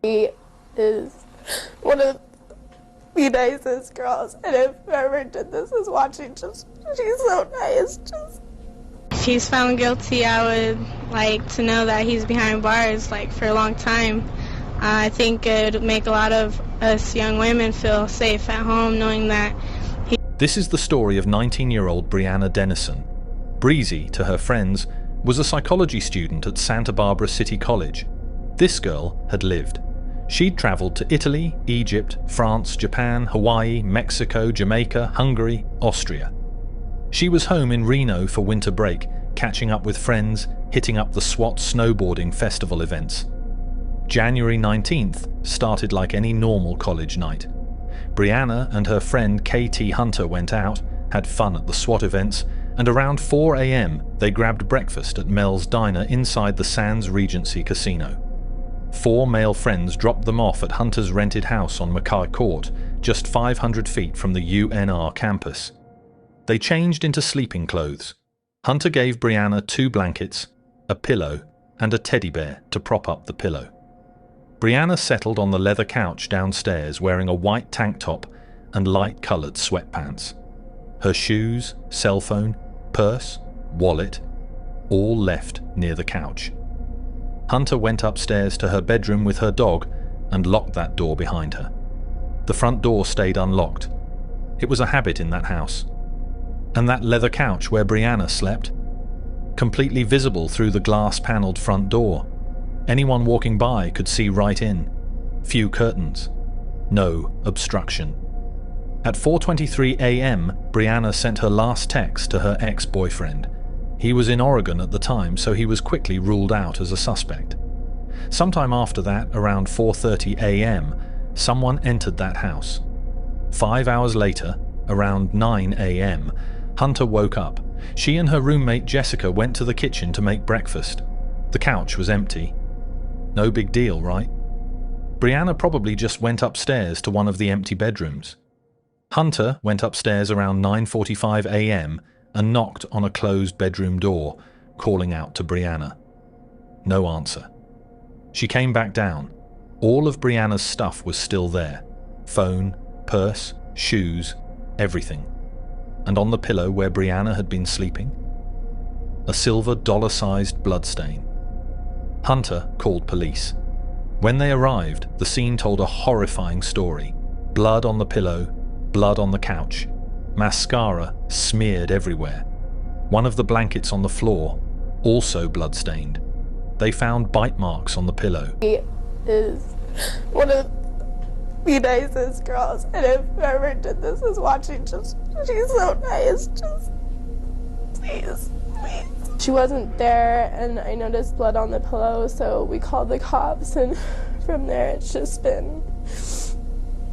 She is one of the nicest girls, and if whoever did this is watching, she's so nice. If he's found guilty, I would like to know that he's behind bars for a long time. I think it would make a lot of us young women feel safe at home knowing that he... This is the story of 19-year-old Brianna Denison. Breezy, to her friends, was a psychology student at Santa Barbara City College. This girl had lived. She'd traveled to Italy, Egypt, France, Japan, Hawaii, Mexico, Jamaica, Hungary, Austria. She was home in Reno for winter break, catching up with friends, hitting up the SWAT snowboarding festival events. January 19th started like any normal college night. Brianna and her friend KT Hunter went out, had fun at the SWAT events, and around 4 a.m. they grabbed breakfast at Mel's Diner inside the Sands Regency Casino. 4 male friends dropped them off at Hunter's rented house on Mackay Court, just 500 feet from the UNR campus. They changed into sleeping clothes. Hunter gave Brianna 2 blankets, a pillow, and a teddy bear to prop up the pillow. Brianna settled on the leather couch downstairs wearing a white tank top and light-colored sweatpants. Her shoes, cell phone, purse, wallet, all left near the couch. Hunter went upstairs to her bedroom with her dog and locked that door behind her. The front door stayed unlocked. It was a habit in that house. And that leather couch where Brianna slept, completely visible through the glass-paneled front door. Anyone walking by could see right in. Few curtains. No obstruction. At 4:23 a.m., Brianna sent her last text to her ex-boyfriend. He was in Oregon at the time, so he was quickly ruled out as a suspect. Sometime after that, around 4:30 a.m., someone entered that house. 5 hours later, around 9 a.m., Hunter woke up. She and her roommate Jessica went to the kitchen to make breakfast. The couch was empty. No big deal, right? Brianna probably just went upstairs to one of the empty bedrooms. Hunter went upstairs around 9:45 a.m. and knocked on a closed bedroom door, calling out to Brianna. No answer. She came back down. All of Brianna's stuff was still there. Phone, purse, shoes, everything. And on the pillow where Brianna had been sleeping, a silver dollar-sized bloodstain. Hunter called police. When they arrived, the scene told a horrifying story. Blood on the pillow, blood on the couch, mascara smeared everywhere. One of the blankets on the floor, also blood-stained. They found bite marks on the pillow. She is one of the nicest girls, and if whoever did this is watching, she's so nice. Please. She wasn't there, and I noticed blood on the pillow, so we called the cops, and from there it's just been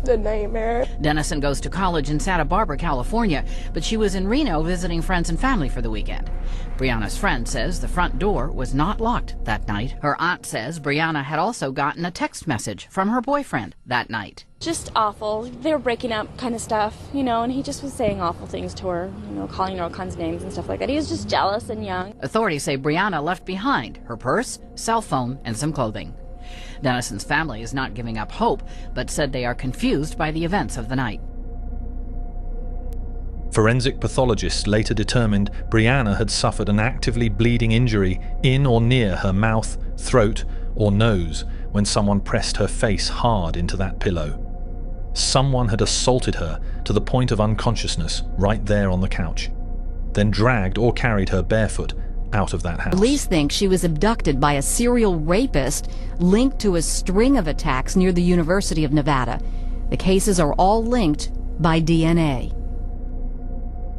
the nightmare. Denison goes to college in Santa Barbara, California, but she was in Reno visiting friends and family for the weekend. Brianna's friend says the front door was not locked that night. Her aunt says Brianna had also gotten a text message from her boyfriend that night. Just awful. They were breaking up kind of stuff, and he just was saying awful things to her, calling her all kinds of names and stuff like that. He was just jealous and young. Authorities say Brianna left behind her purse, cell phone, and some clothing. Denison's family is not giving up hope, but said they are confused by the events of the night. Forensic pathologists later determined Brianna had suffered an actively bleeding injury in or near her mouth, throat, or nose when someone pressed her face hard into that pillow. Someone had assaulted her to the point of unconsciousness right there on the couch, then dragged or carried her barefoot out of that house. Police think she was abducted by a serial rapist linked to a string of attacks near the University of Nevada. The cases are all linked by DNA.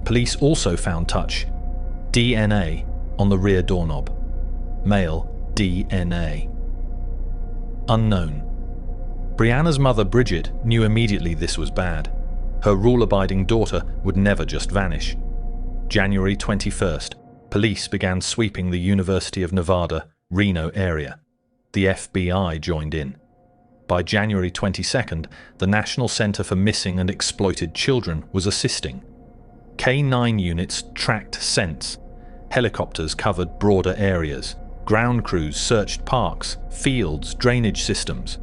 Police also found DNA on the rear doorknob. Male DNA. Unknown. Brianna's mother, Bridget, knew immediately this was bad. Her rule-abiding daughter would never just vanish. January 21st, police began sweeping the University of Nevada, Reno area. The FBI joined in. By January 22nd, the National Center for Missing and Exploited Children was assisting. K-9 units tracked scents. Helicopters covered broader areas. Ground crews searched parks, fields, drainage systems.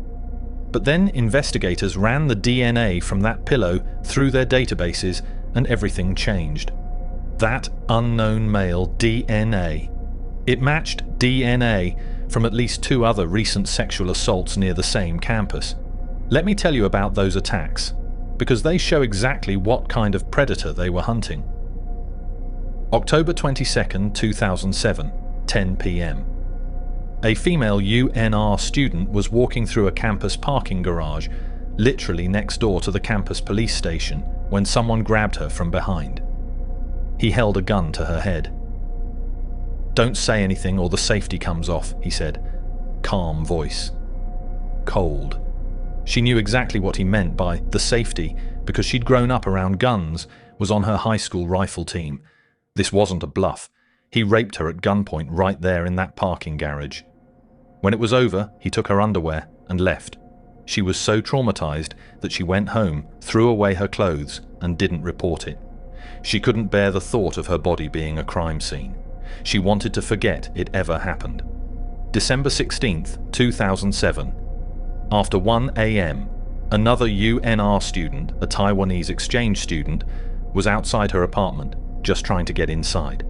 But then investigators ran the DNA from that pillow through their databases and everything changed. That unknown male DNA. It matched DNA from at least 2 other recent sexual assaults near the same campus. Let me tell you about those attacks, because they show exactly what kind of predator they were hunting. October 22, 2007, 10 p.m. A female UNR student was walking through a campus parking garage, literally next door to the campus police station, when someone grabbed her from behind. He held a gun to her head. "Don't say anything or the safety comes off," he said. Calm voice. Cold. She knew exactly what he meant by the safety because she'd grown up around guns, was on her high school rifle team. This wasn't a bluff. He raped her at gunpoint right there in that parking garage. When it was over, he took her underwear and left. She was so traumatized that she went home, threw away her clothes, and didn't report it. She couldn't bear the thought of her body being a crime scene. She wanted to forget it ever happened. December 16th, 2007. After 1 a.m., another UNR student, a Taiwanese exchange student, was outside her apartment, just trying to get inside.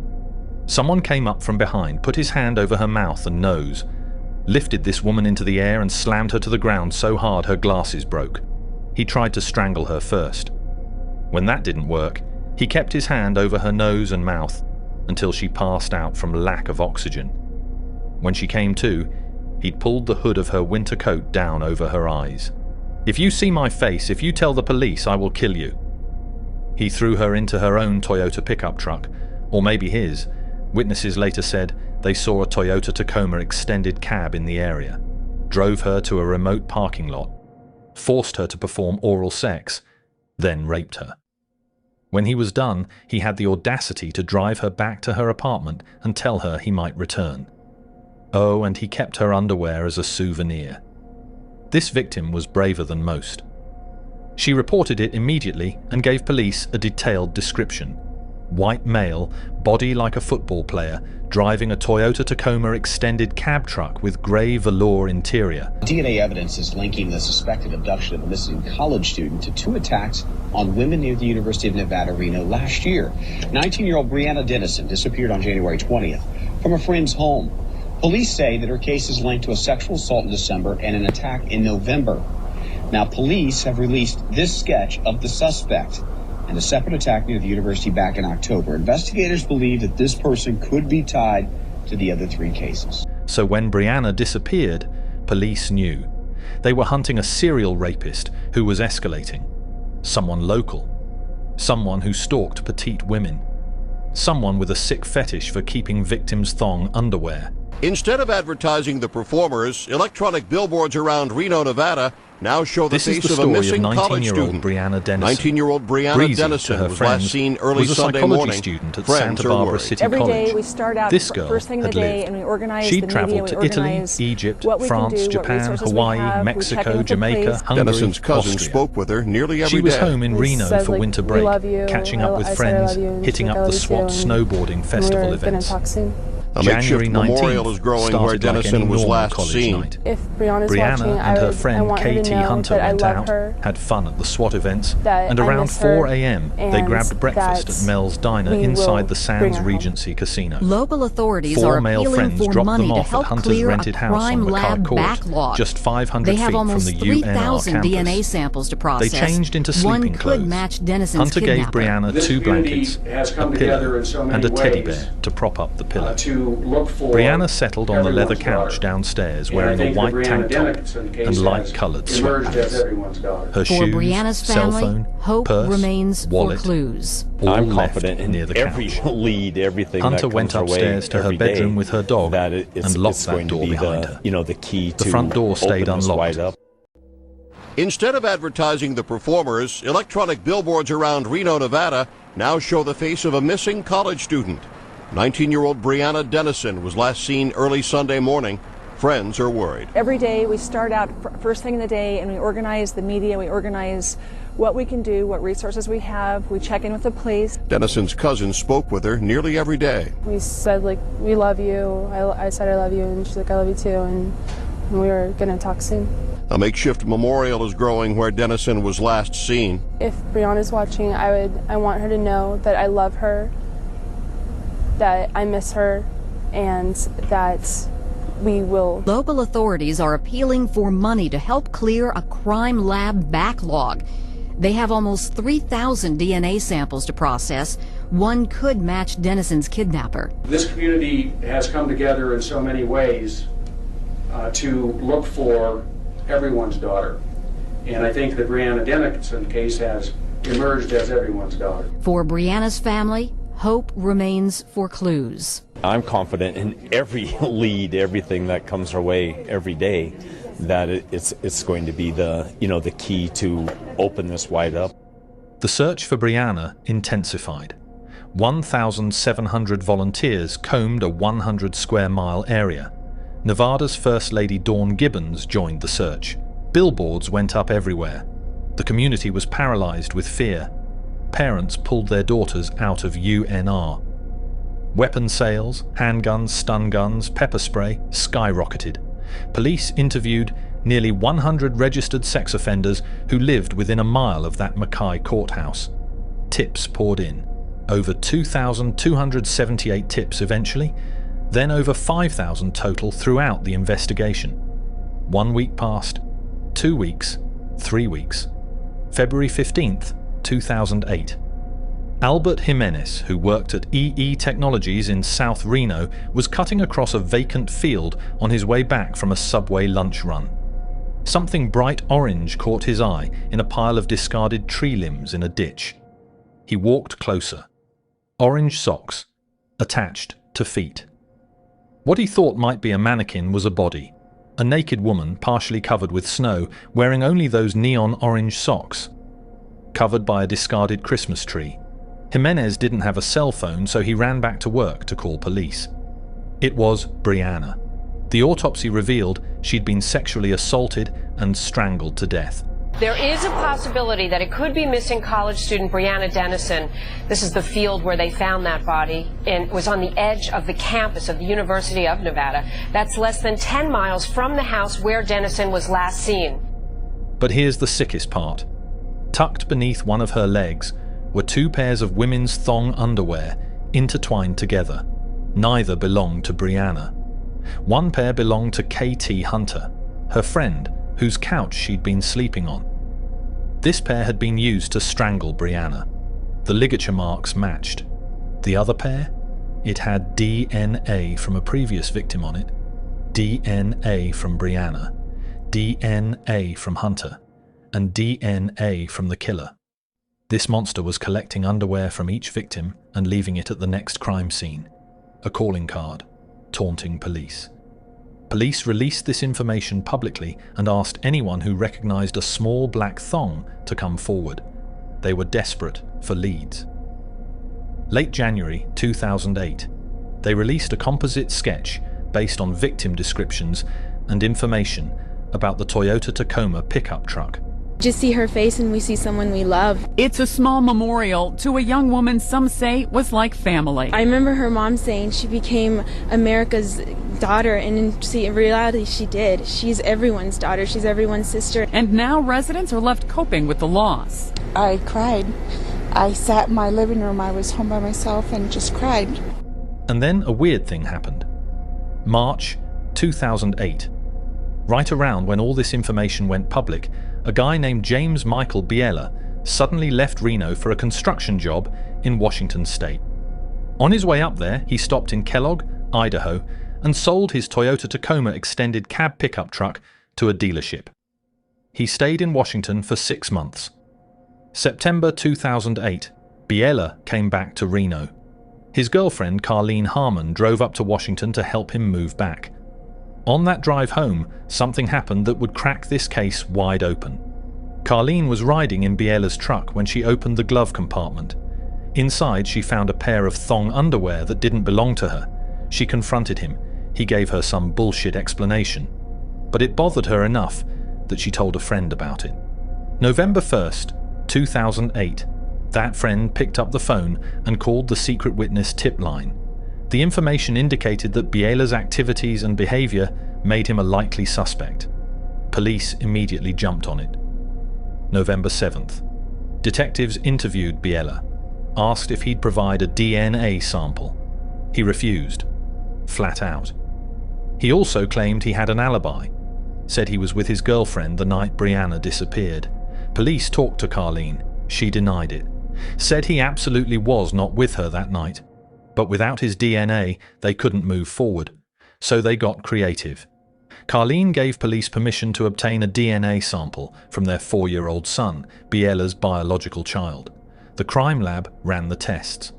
Someone came up from behind, put his hand over her mouth and nose, lifted this woman into the air and slammed her to the ground so hard her glasses broke. He tried to strangle her first. When that didn't work, he kept his hand over her nose and mouth until she passed out from lack of oxygen. When she came to, he'd pulled the hood of her winter coat down over her eyes. "If you see my face, if you tell the police, I will kill you." He threw her into her own Toyota pickup truck, or maybe his. Witnesses later said they saw a Toyota Tacoma extended cab in the area, drove her to a remote parking lot, forced her to perform oral sex, then raped her. When he was done, he had the audacity to drive her back to her apartment and tell her he might return. Oh, and he kept her underwear as a souvenir. This victim was braver than most. She reported it immediately and gave police a detailed description. White male, body like a football player, driving a Toyota Tacoma extended cab truck with grey velour interior. DNA evidence is linking the suspected abduction of a missing college student to 2 attacks on women near the University of Nevada, Reno last year. 19-year-old Brianna Denison disappeared on January 20th from a friend's home. Police say that her case is linked to a sexual assault in December and an attack in November. Now, police have released this sketch of the suspect and a separate attack near the university back in October. Investigators believe that this person could be tied to the other 3 cases. So when Brianna disappeared, police knew. They were hunting a serial rapist who was escalating. Someone local. Someone who stalked petite women. Someone with a sick fetish for keeping victims' thong underwear. Instead of advertising the performers, electronic billboards around Reno, Nevada now show the face of a missing college student. 19-year-old Brianna Denison was last seen early Sunday morning. Student at Santa Barbara City Every College. day we start out This girl first thing in the had day lived. and we organize She'd the traveled media, to we Italy, organize Egypt, what we France, can do, Japan, what Hawaii, we Mexico, Jamaica, Hungary, Denison's cousin Austria. spoke with her nearly every day. She was home in Reno said, for like, winter "We break, love you." catching up with I said, "I friends, love you," and hitting she's up like, "I the love SWAT you," and snowboarding festival we're events. Gonna talk soon. A January makeshift 19th memorial is growing where started like any Denison was normal last college seen. night. If Brianna's Brianna watching, and her I friend want her to Katie know Hunter that I went love out, her, had fun at the SWAT events, that and I around miss 4 her, a.m. they and grabbed breakfast that at Mel's Diner we inside will the bring Sands her home. Regency Casino. Local authorities 4 are male appealing friends for dropped money them to off at help Hunter's clear rented a house on crime McCart lab Court, backlog. just 500 They feet have from almost the UNR 3,000 campus. DNA samples to process. They changed into One sleeping could clothes. match Denison's Hunter gave kidnapper. Brianna This 2 community blankets, has a come together pillow, in so and many a teddy ways, bear to prop up the pillow. to look for Brianna settled on the leather everyone's couch daughter. downstairs And wearing I a think white the tank Brianna top Denison case and has light-coloured emerged as sweatpants. everyone's daughter. Her For shoes, Brianna's cell family, phone, hope purse, remains wallet, for clues. all I'm left confident in near the every couch. lead, everything Hunter that comes went our way upstairs to her every bedroom day, with her dog that it's and locked that going to door be behind the, her. the key The to front door stayed open this unlocked. wide up. Instead of advertising the performers, electronic billboards around Reno, Nevada now show the face of a missing college student. 19-year-old Brianna Denison was last seen early Sunday morning. Friends are worried. Every day we start out first thing in the day and we organize the media, we organize what we can do, what resources we have, we check in with the police. Denison's cousin spoke with her nearly every day. We said, like, we love you. I said I love you, and she's like, I love you too, and we were gonna talk soon. A makeshift memorial is growing where Denison was last seen. If Brianna's watching, I want her to know that I love her, that I miss her, and that we will. Local authorities are appealing for money to help clear a crime lab backlog. They have almost 3,000 DNA samples to process. One could match Denison's kidnapper. This community has come together in so many ways to look for everyone's daughter. And I think the Brianna Denison case has emerged as everyone's daughter. For Brianna's family, hope remains for clues. I'm confident in every lead, everything that comes our way every day, that it's going to be the key to open this wide up. The search for Brianna intensified. 1,700 volunteers combed a 100 square mile area. Nevada's First Lady Dawn Gibbons joined the search. Billboards went up everywhere. The community was paralyzed with fear. Parents pulled their daughters out of UNR. Weapon sales, handguns, stun guns, pepper spray skyrocketed. Police interviewed nearly 100 registered sex offenders who lived within a mile of that Mackay courthouse. Tips poured in. Over 2,278 tips eventually, then over 5,000 total throughout the investigation. 1 week passed, 2 weeks, 3 weeks. February 15th, 2008. Albert Jimenez, who worked at EE Technologies in South Reno, was cutting across a vacant field on his way back from a Subway lunch run. Something bright orange caught his eye in a pile of discarded tree limbs in a ditch. He walked closer. Orange socks, attached to feet. What he thought might be a mannequin was a body. A naked woman, partially covered with snow, wearing only those neon orange socks. Covered by a discarded Christmas tree. Jimenez didn't have a cell phone, so he ran back to work to call police. It was Brianna. The autopsy revealed she'd been sexually assaulted and strangled to death. There is a possibility that it could be missing college student Brianna Denison. This is the field where they found that body, and it was on the edge of the campus of the University of Nevada. That's less than 10 miles from the house where Denison was last seen. But here's the sickest part. Tucked beneath one of her legs were 2 pairs of women's thong underwear intertwined together. Neither belonged to Brianna. One pair belonged to KT Hunter, her friend, whose couch she'd been sleeping on. This pair had been used to strangle Brianna. The ligature marks matched. The other pair? It had DNA from a previous victim on it. DNA from Brianna. DNA from Hunter. And DNA from the killer. This monster was collecting underwear from each victim and leaving it at the next crime scene. A calling card, taunting police. Police released this information publicly and asked anyone who recognized a small black thong to come forward. They were desperate for leads. Late January 2008, they released a composite sketch based on victim descriptions and information about the Toyota Tacoma pickup truck. Just see her face and we see someone we love. It's a small memorial to a young woman some say was like family. I remember her mom saying she became America's daughter, and in reality she did. She's everyone's daughter, she's everyone's sister. And now residents are left coping with the loss. I cried. I sat in my living room, I was home by myself and just cried. And then a weird thing happened. March 2008. Right around when all this information went public, a guy named James Michael Biela suddenly left Reno for a construction job in Washington state. On his way up there, he stopped in Kellogg, Idaho, and sold his Toyota Tacoma extended cab pickup truck to a dealership. He stayed in Washington for 6 months. September 2008, Biela came back to Reno. His girlfriend, Carlene Harmon, drove up to Washington to help him move back. On that drive home, something happened that would crack this case wide open. Carlene was riding in Biela's truck when she opened the glove compartment. Inside, she found a pair of thong underwear that didn't belong to her. She confronted him. He gave her some bullshit explanation. But it bothered her enough that she told a friend about it. November 1st, 2008, that friend picked up the phone and called the secret witness tip line. The information indicated that Biela's activities and behavior made him a likely suspect. Police immediately jumped on it. November 7th. Detectives interviewed Biela, asked if he'd provide a DNA sample. He refused, flat out. He also claimed he had an alibi, said he was with his girlfriend the night Brianna disappeared. Police talked to Carlene. She denied it, said he absolutely was not with her that night. But without his DNA, they couldn't move forward, so they got creative. Carlene gave police permission to obtain a DNA sample from their 4-year-old son, Biela's biological child. The crime lab ran the tests.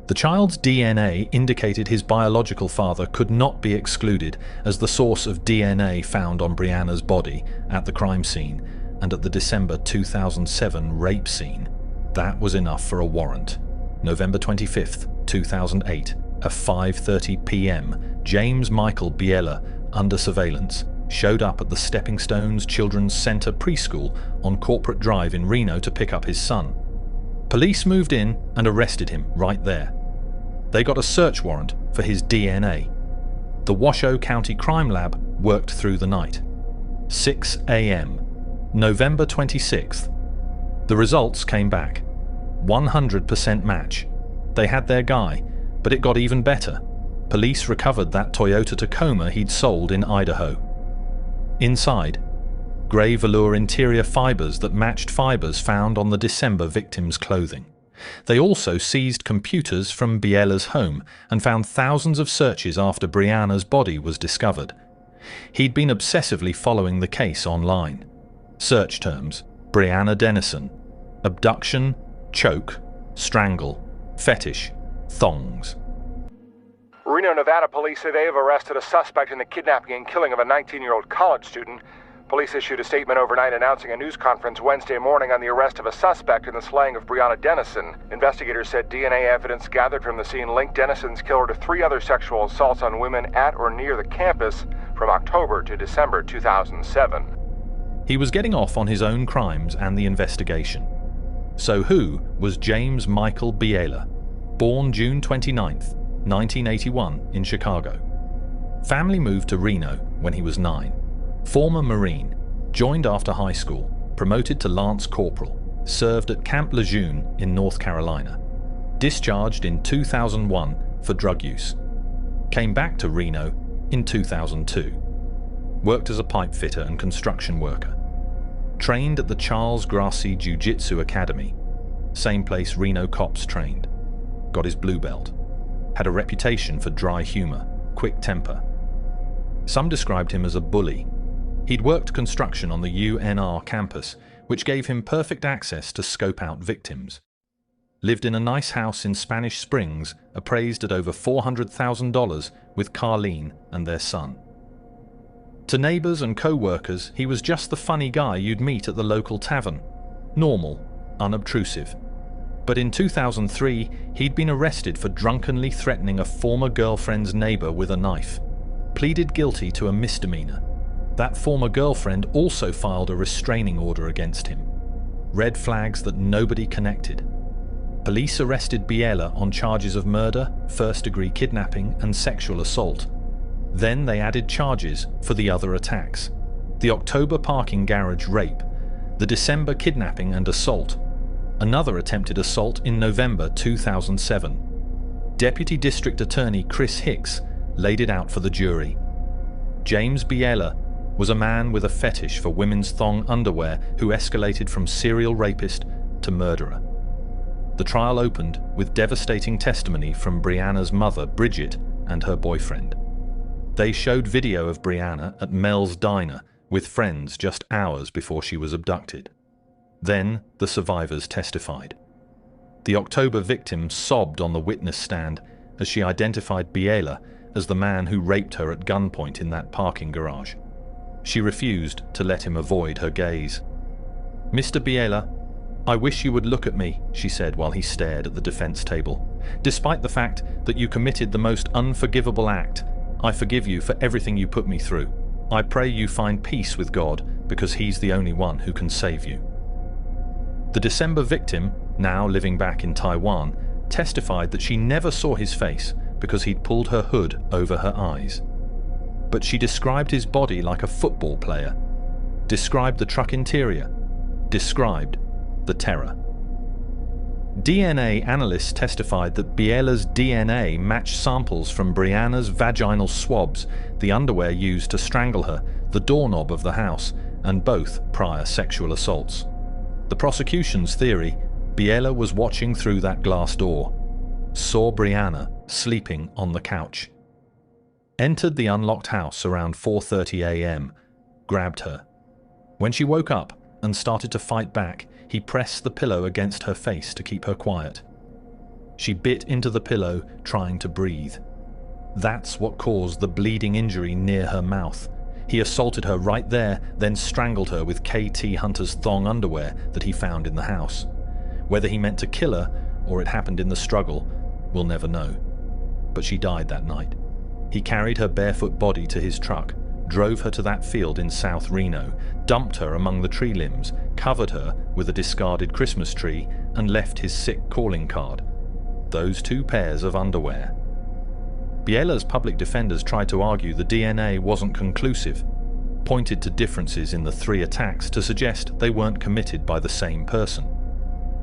The child's DNA indicated his biological father could not be excluded as the source of DNA found on Brianna's body at the crime scene and at the December 2007 rape scene. That was enough for a warrant. November 25th, 2008, at 5:30 p.m., James Michael Biela, under surveillance, showed up at the Stepping Stones Children's Center preschool on Corporate Drive in Reno to pick up his son. Police moved in and arrested him right there. They got a search warrant for his DNA. The Washoe County Crime Lab worked through the night. 6 a.m., November 26th. The results came back. 100% match. They had their guy, but it got even better. Police recovered that Toyota Tacoma he'd sold in Idaho. Inside, grey velour interior fibres that matched fibres found on the December victim's clothing. They also seized computers from Biela's home and found thousands of searches after Brianna's body was discovered. He'd been obsessively following the case online. Search terms: Brianna Denison, abduction, choke, strangle, fetish, thongs. Reno, Nevada police say they have arrested a suspect in the kidnapping and killing of a 19-year-old college student. Police issued a statement overnight announcing a news conference Wednesday morning on the arrest of a suspect in the slaying of Brianna Denison. Investigators said DNA evidence gathered from the scene linked Denison's killer to 3 other sexual assaults on women at or near the campus from October to December 2007. He was getting off on his own crimes and the investigation. So who was James Michael Biela, born June 29th, 1981 in Chicago? Family moved to Reno when he was 9. Former Marine, joined after high school, promoted to Lance Corporal, served at Camp Lejeune in North Carolina. Discharged in 2001 for drug use. Came back to Reno in 2002. Worked as a pipe fitter and construction worker. Trained at the Charles Gracie Jiu-Jitsu Academy, same place Reno cops trained. Got his blue belt. Had a reputation for dry humor, quick temper. Some described him as a bully. He'd worked construction on the UNR campus, which gave him perfect access to scope out victims. Lived in a nice house in Spanish Springs, appraised at over $400,000 with Carlene and their son. To neighbors and co-workers, he was just the funny guy you'd meet at the local tavern. Normal, unobtrusive. But in 2003, he'd been arrested for drunkenly threatening a former girlfriend's neighbor with a knife. Pleaded guilty to a misdemeanor. That former girlfriend also filed a restraining order against him. Red flags that nobody connected. Police arrested Biela on charges of murder, first-degree kidnapping, and sexual assault. Then they added charges for the other attacks. The October parking garage rape, the December kidnapping and assault, another attempted assault in November 2007. Deputy District Attorney Chris Hicks laid it out for the jury. James Biela was a man with a fetish for women's thong underwear who escalated from serial rapist to murderer. The trial opened with devastating testimony from Brianna's mother, Bridget, and her boyfriend. They showed video of Brianna at Mel's Diner with friends just hours before she was abducted. Then the survivors testified. The October victim sobbed on the witness stand as she identified Biela as the man who raped her at gunpoint in that parking garage. She refused to let him avoid her gaze. "Mr. Biela, I wish you would look at me," she said while he stared at the defense table. "Despite the fact that you committed the most unforgivable act, I forgive you for everything you put me through. I pray you find peace with God because He's the only one who can save you." The December victim, now living back in Taiwan, testified that she never saw his face because he'd pulled her hood over her eyes. But she described his body like a football player. described the truck interior, described the terror. DNA analysts testified that Biela's DNA matched samples from Brianna's vaginal swabs, the underwear used to strangle her, the doorknob of the house, and both prior sexual assaults. The prosecution's theory, Biela was watching through that glass door, saw Brianna sleeping on the couch, entered the unlocked house around 4:30 a.m., grabbed her. When she woke up and started to fight back, he pressed the pillow against her face to keep her quiet. She bit into the pillow, trying to breathe. That's what caused the bleeding injury near her mouth. He assaulted her right there, then strangled her with KT Hunter's thong underwear that he found in the house. Whether he meant to kill her or it happened in the struggle, we'll never know. But she died that night. He carried her barefoot body to his truck, drove her to that field in South Reno, dumped her among the tree limbs, covered her with a discarded Christmas tree, and left his sick calling card. Those 2 pairs of underwear. Biela's public defenders tried to argue the DNA wasn't conclusive, pointed to differences in the 3 attacks to suggest they weren't committed by the same person.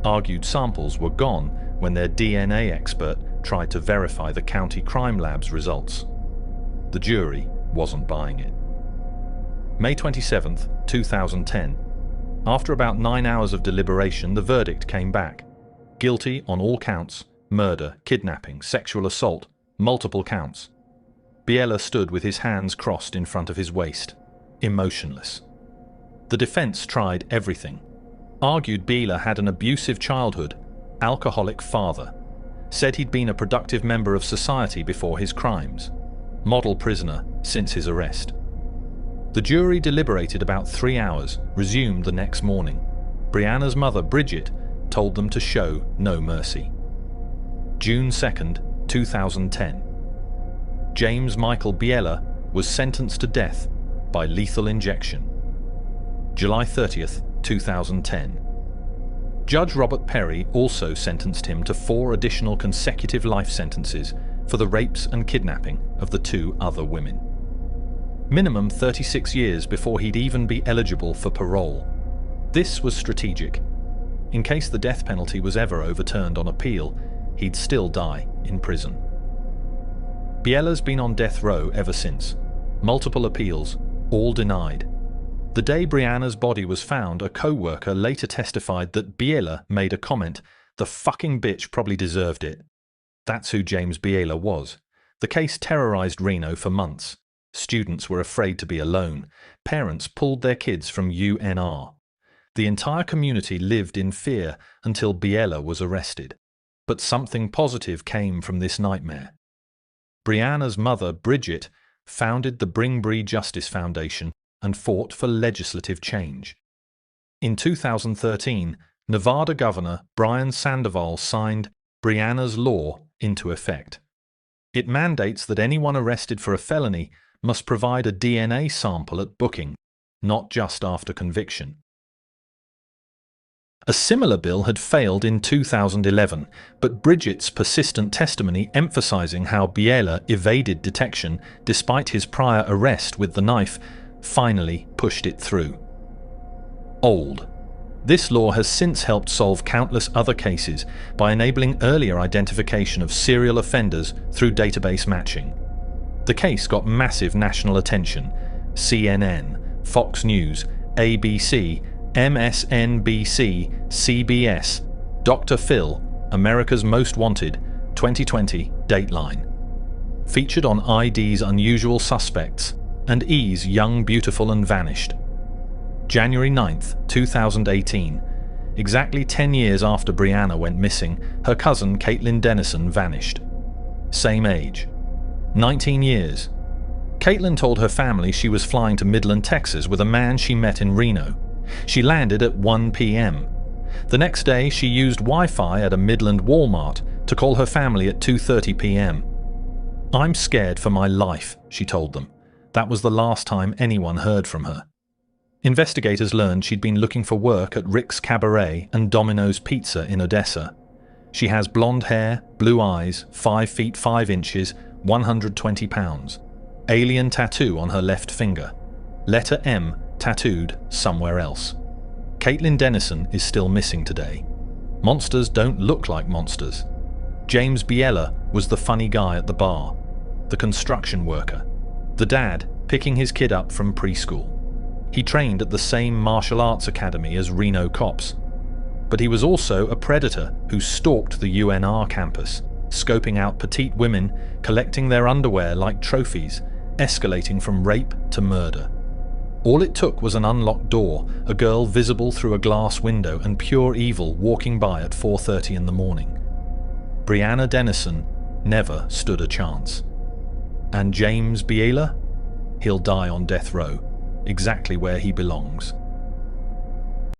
Argued samples were gone when their DNA expert tried to verify the county crime lab's results. The jury wasn't buying it. May 27, 2010. After about 9 hours of deliberation, the verdict came back. Guilty on all counts: murder, kidnapping, sexual assault, multiple counts. Biela stood with his hands crossed in front of his waist, emotionless. The defense tried everything. Argued Biela had an abusive childhood, alcoholic father. Said he'd been a productive member of society before his crimes. Model prisoner since his arrest. The jury deliberated about 3 hours, resumed the next morning. Brianna's mother, Bridget, told them to show no mercy. June 2nd, 2010. James Michael Biela was sentenced to death by lethal injection. July 30th, 2010. Judge Robert Perry also sentenced him to 4 additional consecutive life sentences for the rapes and kidnapping of the 2 other women. Minimum 36 years before he'd even be eligible for parole. This was strategic. In case the death penalty was ever overturned on appeal, he'd still die in prison. Biela's been on death row ever since. Multiple appeals, all denied. The day Brianna's body was found, a co-worker later testified that Biela made a comment, "The fucking bitch probably deserved it." That's who James Biela was. The case terrorized Reno for months. Students were afraid to be alone. Parents pulled their kids from UNR. The entire community lived in fear until Biela was arrested. But something positive came from this nightmare. Brianna's mother, Bridget, founded the Bring Bree Justice Foundation and fought for legislative change. In 2013, Nevada Governor Brian Sandoval signed Brianna's Law into effect. It mandates that anyone arrested for a felony must provide a DNA sample at booking, not just after conviction. A similar bill had failed in 2011, but Bridget's persistent testimony emphasizing how Biela evaded detection despite his prior arrest with the knife finally pushed it through. Old. This law has since helped solve countless other cases by enabling earlier identification of serial offenders through database matching. The case got massive national attention. CNN, Fox News, ABC, MSNBC, CBS, Dr. Phil, America's Most Wanted, 2020, Dateline. Featured on ID's Unusual Suspects and E's Young, Beautiful and Vanished. January 9th, 2018. Exactly 10 years after Brianna went missing, her cousin Caitlin Denison vanished. Same age. 19 years. Caitlin told her family she was flying to Midland, Texas with a man she met in Reno. She landed at 1 p.m. The next day, she used Wi-Fi at a Midland Walmart to call her family at 2:30 p.m. "I'm scared for my life," she told them. That was the last time anyone heard from her. Investigators learned she'd been looking for work at Rick's Cabaret and Domino's Pizza in Odessa. She has blonde hair, blue eyes, 5 feet 5 inches, 120 pounds. Alien tattoo on her left finger. Letter M tattooed somewhere else. Caitlin Denison is still missing today. Monsters don't look like monsters. James Biela was the funny guy at the bar, the construction worker, the dad picking his kid up from preschool. He trained at the same martial arts academy as Reno cops. But he was also a predator who stalked the UNR campus, scoping out petite women, collecting their underwear like trophies, escalating from rape to murder. All it took was an unlocked door, a girl visible through a glass window, and pure evil walking by at 4:30 in the morning. Brianna Denison never stood a chance. And James Biela? He'll die on death row, exactly where he belongs.